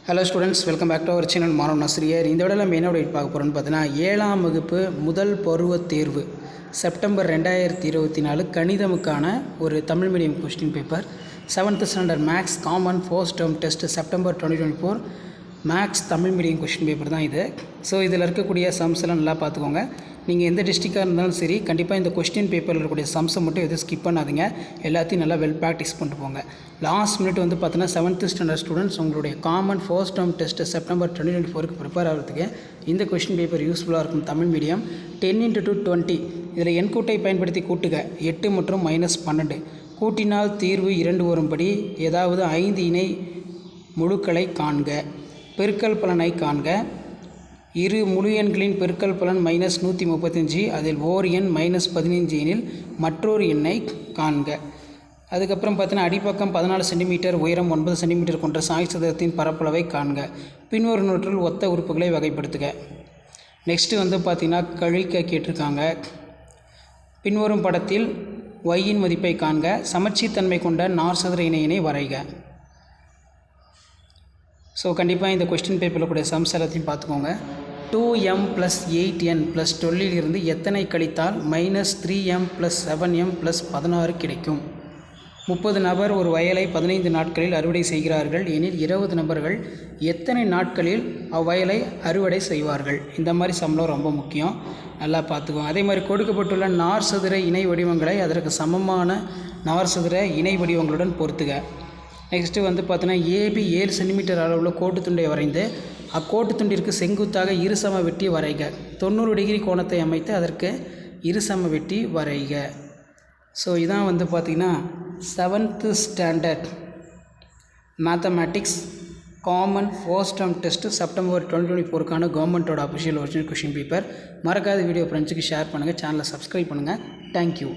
Hello students, welcome back to our channel மாணவன் ஆசிரியர். இந்த விட நம்ம என்ன அப்டேட் பார்க்க போகிறோம்னு பார்த்தீங்கன்னா, 7ஆம் வகுப்பு முதல் பருவத் தேர்வு செப்டம்பர் 2024 கணிதமுக்கான ஒரு Tamil medium question paper. 7th standard maths common first term test September 2024 maths Tamil medium question paper தான் இது. ஸோ இதில் இருக்கக்கூடிய சம்ஸ் எல்லாம் நல்லா பார்த்துக்கோங்க. நீங்கள் எந்த டிஸ்ட்ரிக்டாக இருந்தாலும் சரி, கண்டிப்பாக இந்த கொஸ்டின் பேப்பரில் இருக்கக்கூடிய சம்ஸை மட்டும் எதுவும் ஸ்கிப் பண்ணாதீங்க. எல்லாத்தையும் நல்லா வெல் ப்ராக்டிஸ் பண்ணிட்டு போங்க. லாஸ்ட் மினிட் வந்து பார்த்தீங்கன்னா 7th ஸ்டாண்டர்ட் ஸ்டூடெண்ட்ஸ் உங்களுடைய common first term test September 2024 prepare ஆகிறதுக்கு இந்த கொஸ்டின் பேப்பர் யூஸ்ஃபுல்லாக இருக்கும். தமிழ் மீடியம் 10x20 இதில் எண்கூட்டை பயன்படுத்தி கூட்டுக 8 மற்றும் -12 கூட்டினால் தீர்வு 2 வரும்படி ஏதாவது 5 இணை முழுக்களை காண்க. பெருக்கல் பலனை காண்க. இரு முழு எண்களின் பெருக்கல் பலன் -135, அதில் ஓர் எண் -15 எனில் மற்றொரு எண்ணை காண்க. அதுக்கப்புறம் பார்த்தீங்கன்னா அடிப்பக்கம் 14 சென்டிமீட்டர், உயரம் 9 சென்டிமீட்டர் கொண்ட சாய் சதுரத்தின் பரப்பளவை காண்க. பின்வருவனற்றுள் ஒத்த உறுப்புகளை வகைப்படுத்துக. நெக்ஸ்ட்டு வந்து பார்த்திங்கன்னா கழிக்க கேட்டிருக்காங்க. பின்வரும் படத்தில் ஒய்யின் மதிப்பை காண்க. சமச்சீர்த்தன்மை கொண்ட நார் சதுர இணையினை வரைக. ஸோ கண்டிப்பாக இந்த கொஸ்டின் பேப்பரில் கூட சம்ஸ் எல்லாத்தையும் பார்த்துக்கோங்க. 2m + 8n + 12 இருந்து எத்தனை கழித்தால் -3m + 7m + 16 கிடைக்கும்? 30 நபர் ஒரு வயலை 15 நாட்களில் அறுவடை செய்கிறார்கள் எனில் 20 நபர்கள் எத்தனை நாட்களில் அவ்வயலை அறுவடை செய்வார்கள்? இந்த மாதிரி சம்பளம் ரொம்ப முக்கியம், நல்லா பார்த்துக்கோங்க. அதே மாதிரி கொடுக்கப்பட்டுள்ள நார் சதுர இணை வடிவங்களை அதற்கு சமமான நார் சதுர இணை வடிவங்களுடன் பொறுத்துக. நெக்ஸ்ட்டு வந்து பார்த்தீங்கன்னா ஏபி 7 சென்டிமீட்டர் அளவில் கோட்டு துண்டை வரைந்து அக்கோட்டு துண்டிற்கு செங்குத்தாக இருசம வெட்டி வரைக. 90 டிகிரி கோணத்தை அமைத்து அதற்கு இருசம வெட்டி வரைக. ஸோ இதான் வந்து பார்த்திங்கன்னா 7th standard mathematics common first term test September 2024 கவர்மெண்ட்டோட அஃபிஷியல் ஒரிஜினல் கொஷின் பேப்பர். மறக்காத வீடியோ ஃப்ரெண்ட்ஸுக்கு ஷேர் பண்ணுங்கள், சேனலை சப்ஸ்கிரைப் பண்ணுங்கள். தேங்க்யூ.